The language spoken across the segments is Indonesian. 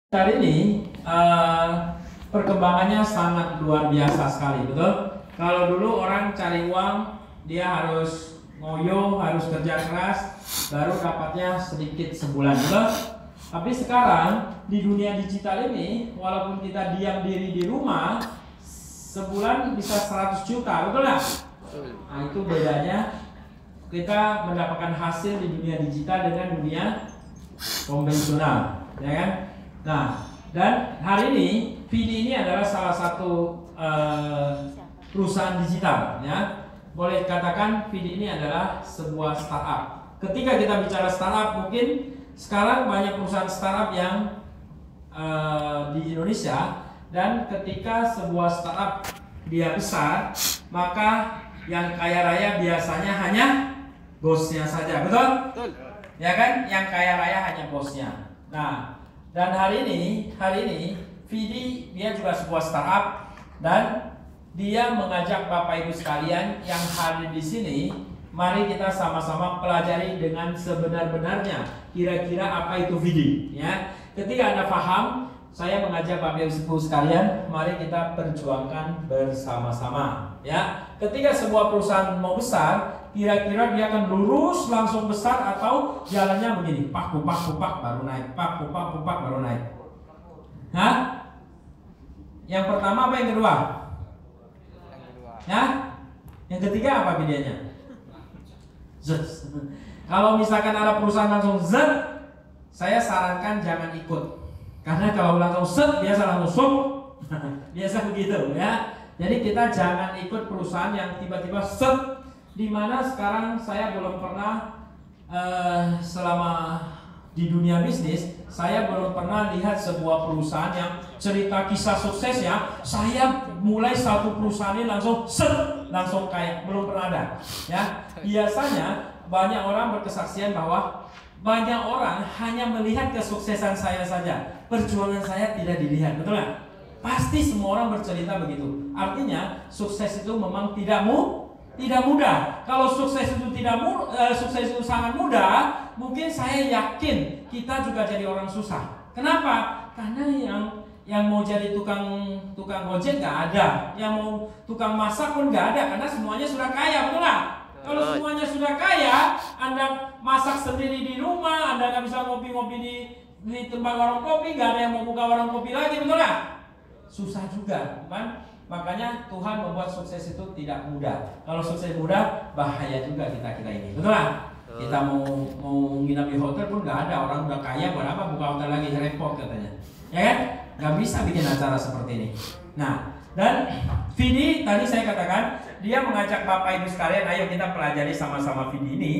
Hari ini perkembangannya sangat luar biasa sekali, betul? Kalau dulu orang cari uang, dia harus ngoyo, harus kerja keras, baru dapatnya sedikit sebulan, betul? Tapi sekarang di dunia digital ini, walaupun kita diam diri di rumah, sebulan bisa 100 juta, betul nggak? Nah, itu bedanya kita mendapatkan hasil di dunia digital dengan dunia konvensional, ya kan? Nah, dan hari ini Vidi ini adalah salah satu perusahaan digital, ya. Boleh katakan Vidi ini adalah sebuah startup. Ketika kita bicara startup, mungkin sekarang banyak perusahaan startup yang di Indonesia, dan ketika sebuah startup dia besar, maka yang kaya raya biasanya hanya bosnya saja, betul? Betul. Ya kan, yang kaya raya hanya bosnya. Nah, dan hari ini Vidi dia juga sebuah startup, dan dia mengajak Bapak Ibu sekalian yang hadir di sini, mari kita sama-sama pelajari dengan sebenar-benarnya kira-kira apa itu Vidi, ya. Ketika Anda paham, saya mengajak Bapak Ibu sekalian, mari kita perjuangkan bersama-sama, ya. Ketika sebuah perusahaan mau besar, kira-kira dia akan lurus langsung besar atau jalannya begini, pak baru naik, pak baru naik. Hah? Yang pertama apa yang kedua? Ya? Yang ketiga apa bedanya? Kalau misalkan ada perusahaan langsung Z, saya sarankan jangan ikut. Karena kalau langsung set, biasa langsung sup, biasa begitu, ya. Jadi kita jangan ikut perusahaan yang tiba-tiba set, dimana sekarang saya belum pernah selama di dunia bisnis, saya belum pernah lihat sebuah perusahaan yang cerita kisah suksesnya, saya mulai satu perusahaan ini langsung set, langsung kaya, belum pernah ada, ya. Biasanya banyak orang berkesaksian bahwa banyak orang hanya melihat kesuksesan saya saja, perjuangan saya tidak dilihat, betul nggak? Pasti semua orang bercerita begitu. Artinya sukses itu memang tidak mudah. Kalau sukses itu sukses itu sangat mudah, mungkin saya yakin kita juga jadi orang susah. Kenapa? Karena yang mau jadi tukang gojek nggak ada, yang mau tukang masak pun nggak ada, karena semuanya sudah kaya, betul nggak? Kalau semuanya sudah kaya, Anda masak sendiri di rumah, Anda nggak bisa ngopi-ngopi di tempat warung kopi, nggak ada yang mau buka warung kopi lagi, betul nggak? Susah juga, kan? Makanya Tuhan membuat sukses itu tidak mudah. Kalau sukses mudah, bahaya juga kita ini, betul nggak? Kita mau nginap di hotel pun nggak ada, orang udah kaya, buat apa buka hotel lagi, repot katanya, ya kan? Nggak bisa bikin acara seperti ini. Nah, dan Vidi tadi saya katakan, dia mengajak Bapak Ibu sekalian, ayo kita pelajari sama-sama Vidi ini.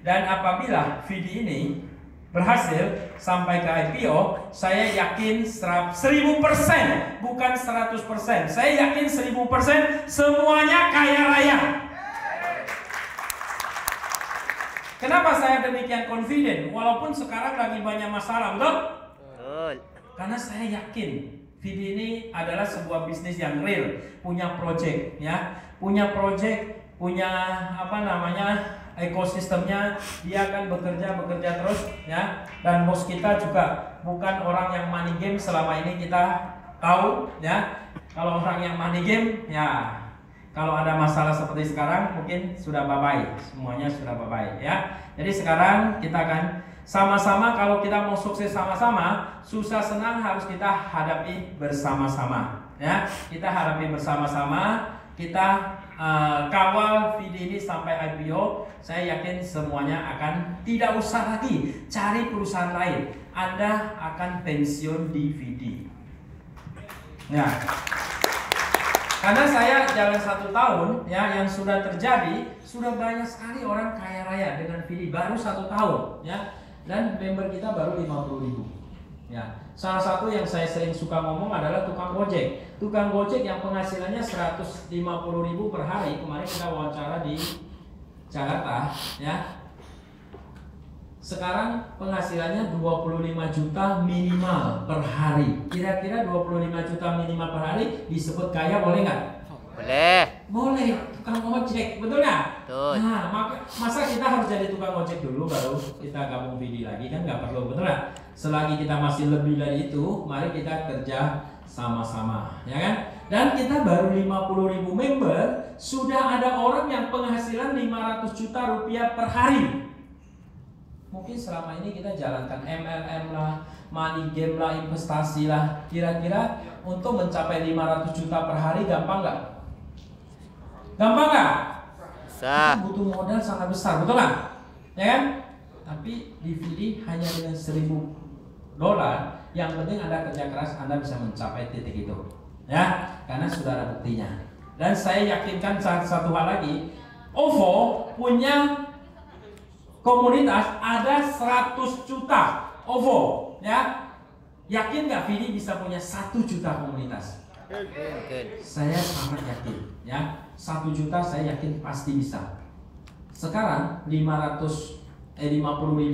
Dan apabila Vidi ini berhasil sampai ke IPO, saya yakin 1000%, bukan 100%. Saya yakin 1000% semuanya kaya raya. Kenapa saya demikian confident? Walaupun sekarang lagi banyak masalah, betul? Betul. Karena saya yakin Vidi ini adalah sebuah bisnis yang real, punya project, ya, punya ekosistemnya, dia akan bekerja terus, ya. Dan bos kita juga bukan orang yang money game selama ini kita tahu, ya. Kalau orang yang money game, ya, kalau ada masalah seperti sekarang mungkin sudah bye-bye, semuanya sudah bye-bye, ya. Jadi sekarang kita akan sama-sama, kalau kita mau sukses sama-sama, susah senang harus kita hadapi bersama-sama, ya. Kita hadapi bersama-sama, kita kawal Vidi ini sampai IPO. Saya yakin semuanya akan tidak usah lagi cari perusahaan lain. Anda akan pensiun di Vidi. Nah, karena saya jalan 1 tahun, ya, yang sudah terjadi, sudah banyak sekali orang kaya raya dengan Vidi baru 1 tahun, ya. Dan member kita baru 50.000. Ya, salah satu yang saya sering suka ngomong adalah tukang gojek. Tukang gojek yang penghasilannya 150.000 per hari. Kemarin kita wawancara di Jakarta, ya. Sekarang penghasilannya 25 juta minimal per hari. Kira-kira 25 juta minimal per hari disebut kaya, boleh nggak? Boleh. Boleh, tukang ojek, betul nggak? Betul. Nah, masa kita harus jadi tukang ojek dulu baru kita gabung VD lagi, kan nggak perlu, betul nggak? Selagi kita masih lebih dari itu, mari kita kerja sama-sama, ya kan? Dan kita baru 50.000 member, sudah ada orang yang penghasilan 500 juta rupiah per hari. Mungkin selama ini kita jalankan MLM lah, money game lah, investasi lah. Kira-kira untuk mencapai 500 juta per hari gampang nggak? Gampang nggak? Bisa. Itu butuh modal sangat besar, betul nggak? Ya kan? Tapi DVD hanya dengan $1.000, yang penting Anda kerja keras, Anda bisa mencapai titik itu. Ya, karena sudah ada buktinya. Dan saya yakinkan satu hal lagi, OVO punya komunitas ada 100 juta OVO, ya. Yakin nggak Vidi bisa punya 1 juta komunitas? Saya sangat yakin, ya. 1 juta saya yakin pasti bisa. Sekarang 50.000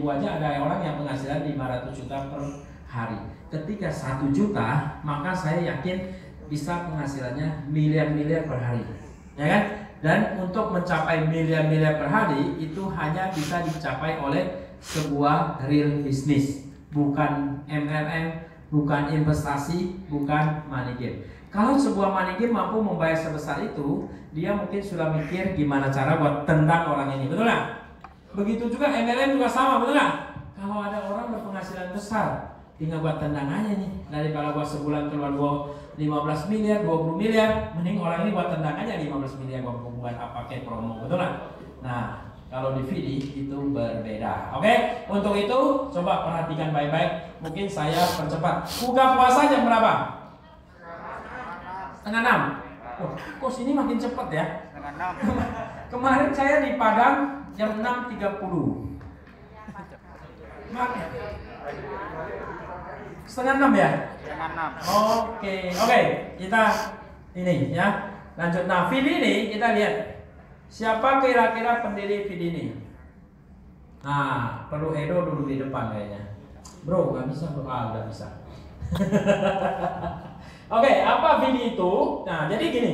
aja ada orang yang penghasilan 500 juta per hari. Ketika 1 juta, maka saya yakin bisa penghasilannya miliar-miliar per hari, ya kan? Dan untuk mencapai miliar-miliar per hari itu hanya bisa dicapai oleh sebuah real business, bukan MLM, bukan investasi, bukan money game. Kalau sebuah money game mampu membayar sebesar itu, dia mungkin sudah mikir gimana cara buat tendang orang ini, betul nggak? Begitu juga MLM juga sama, betul nggak? Kalau ada orang berpenghasilan besar, tinggal buat tendang aja nih. Daripada buat sebulan keluar 15 miliar, 20 miliar, mending orang ini buat tendang aja 15 miliar buat apa kayak promo, betul nggak? Nah, kalau di VD itu berbeda. Oke, untuk itu coba perhatikan baik-baik. Mungkin saya percepat. Buka puasa jam berapa? 5:30. Oh, kok sini makin cepat ya? 5:30. Kemarin saya di Padang jam 6.30. 5:30 ya? 5:30. Oke, kita ini ya. Lanjut. Nah, VD ini kita lihat siapa kira-kira pendiri VD ini. Nah, perlu Edo dulu di depan kayaknya. Bro, nggak bisa bro, nggak bisa. Oke, apa VD itu? Nah, jadi gini.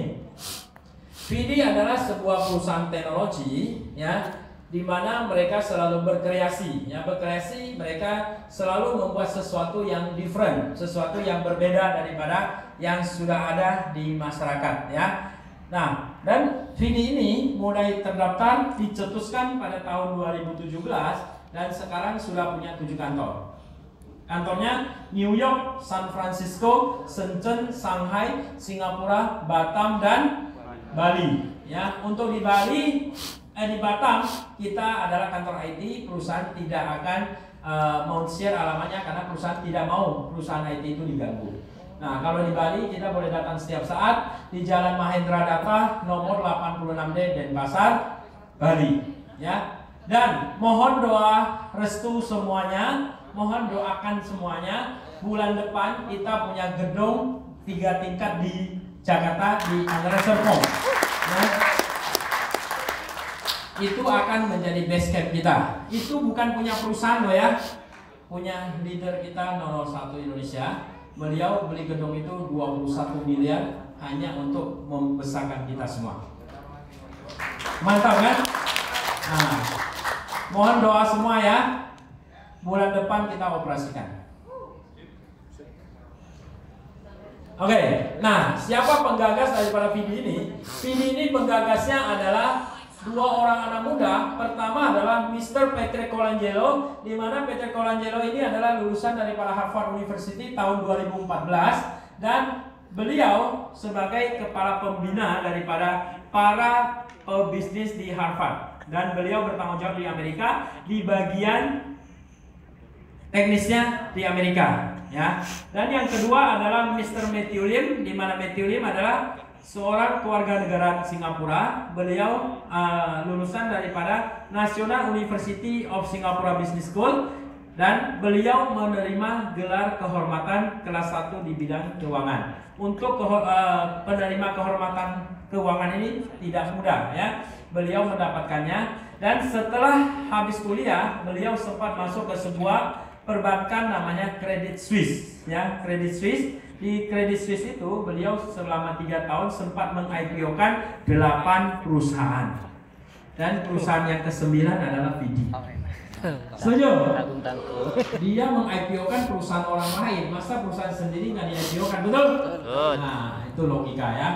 VD adalah sebuah perusahaan teknologi, ya, di mana mereka selalu berkreasi. Ya, berkreasi, mereka selalu membuat sesuatu yang different, sesuatu yang berbeda daripada yang sudah ada di masyarakat, ya. Nah, dan VD ini mulai terdaftar, dicetuskan pada tahun 2017 dan sekarang sudah punya 7 kantor. Kantornya New York, San Francisco, Shenzhen, Shanghai, Singapura, Batam, dan Bali. Ya, untuk di Bali, di Batam kita adalah kantor IT. Perusahaan tidak akan mau share alamatnya karena perusahaan tidak mau perusahaan IT itu diganggu. Nah, kalau di Bali kita boleh datang setiap saat di Jalan Mahendra Data nomor 86D Denpasar, Bali. Ya, dan mohon doa restu semuanya. Mohon doakan semuanya. Bulan depan kita punya gedung 3 tingkat di Jakarta di Angkara Serpong. Nah, itu akan menjadi base camp kita. Itu bukan punya perusahaan loh ya. Punya leader kita nomor 1 Indonesia. Beliau beli gedung itu 21 miliar hanya untuk membesarkan kita semua. Mantap kan? Nah, mohon doa semua ya. Bulan depan kita operasikan. Oke, nah siapa penggagas daripada VD ini? VD ini penggagasnya adalah 2 orang anak muda. Pertama adalah Mr. Patrick Colangelo, di mana Patrick Colangelo ini adalah lulusan daripada Harvard University tahun 2014 dan beliau sebagai kepala pembina daripada para pebisnis di Harvard dan beliau bertanggung jawab di Amerika di bagian teknisnya di Amerika, ya. Dan yang kedua adalah Mr. Matthew Lim, di mana Matthew Lim adalah seorang keluarga negara Singapura. Beliau lulusan daripada National University of Singapore Business School dan beliau menerima gelar kehormatan kelas 1 di bidang keuangan. Untuk penerima kehormatan keuangan ini tidak mudah, ya. Beliau mendapatkannya dan setelah habis kuliah beliau sempat masuk ke sebuah perbankan namanya Credit Suisse, ya. Credit Suisse di Credit Suisse itu beliau selama 3 tahun sempat meng-IPO-kan 8 perusahaan. Dan perusahaan yang ke-9 adalah Vidi. Setuju? Dia meng-IPO-kan perusahaan orang lain, masa perusahaan sendiri nggak di-IPO-kan, betul? Nah, itu logika ya.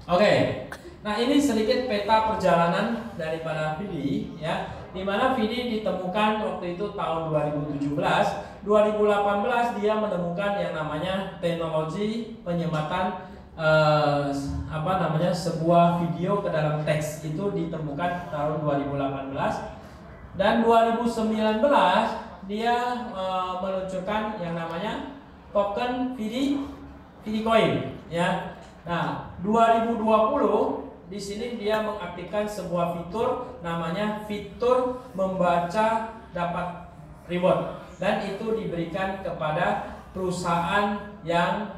Oke. Nah, ini sedikit peta perjalanan daripada Vidi ya. Di mana Vidi ditemukan waktu itu tahun 2017. 2018 dia menemukan yang namanya teknologi penyematan sebuah video ke dalam teks, itu ditemukan tahun 2018. Dan 2019 dia meluncurkan yang namanya token Vidi Coin ya. Nah, 2020 di sini dia mengaktifkan sebuah fitur namanya fitur membaca dapat reward, dan itu diberikan kepada perusahaan yang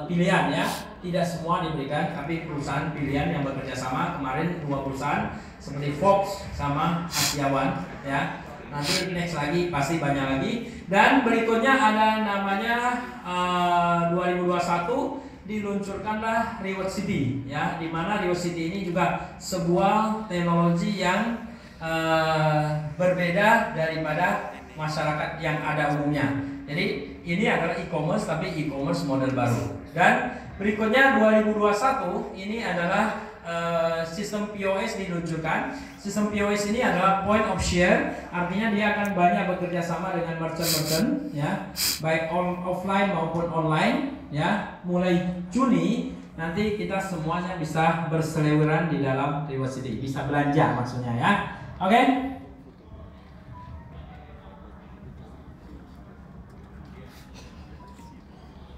pilihan ya. Tidak semua diberikan, tapi perusahaan pilihan yang bekerja sama. Kemarin 2 perusahaan seperti Fox sama Asiawan ya. Nanti next lagi pasti banyak lagi. Dan berikutnya ada namanya 2021 diluncurkanlah Reward City ya, di mana Reward City ini juga sebuah teknologi yang berbeda daripada masyarakat yang ada umumnya. Jadi ini adalah e-commerce, tapi e-commerce model baru. Dan berikutnya 2021 ini adalah sistem POS diluncurkan. Sistem POS ini adalah point of share, artinya dia akan banyak bekerja sama dengan merchant-merchant ya, baik offline maupun online ya. Mulai Juni nanti kita semuanya bisa berseliweran di dalam Reward City, bisa belanja maksudnya ya. Oke?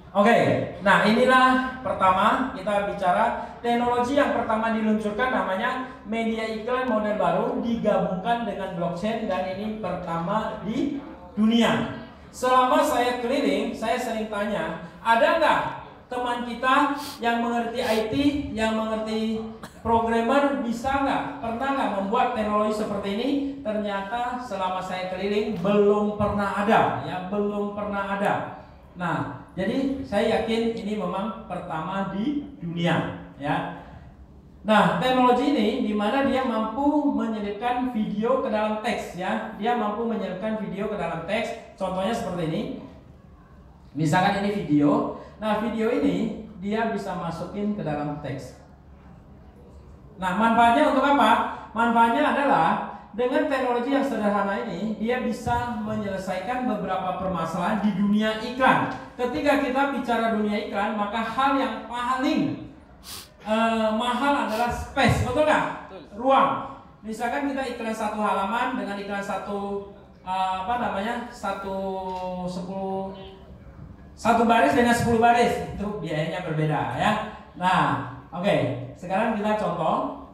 Oke, nah inilah pertama kita bicara teknologi yang pertama diluncurkan namanya media iklan model baru digabungkan dengan blockchain, dan ini pertama di dunia. Selama saya keliling, saya sering tanya, ada nggak teman kita yang mengerti IT, yang mengerti programmer, bisa nggak, pernah nggak membuat teknologi seperti ini? Ternyata selama saya keliling belum pernah ada, ya belum pernah ada. Nah, jadi saya yakin ini memang pertama di dunia, ya. Nah, teknologi ini di mana dia mampu menyelipkan video ke dalam teks, ya. Dia mampu menyelipkan video ke dalam teks. Contohnya seperti ini. Misalkan ini video. Nah, video ini dia bisa masukin ke dalam teks. Nah, manfaatnya untuk apa? Manfaatnya adalah dengan teknologi yang sederhana ini, dia bisa menyelesaikan beberapa permasalahan di dunia iklan. Ketika kita bicara dunia iklan, maka hal yang paling mahal adalah space, betul nggak? Ruang. Misalkan kita iklan 1 halaman dengan iklan satu baris dengan 10 baris, itu biayanya berbeda ya. Nah, oke. Sekarang kita contoh.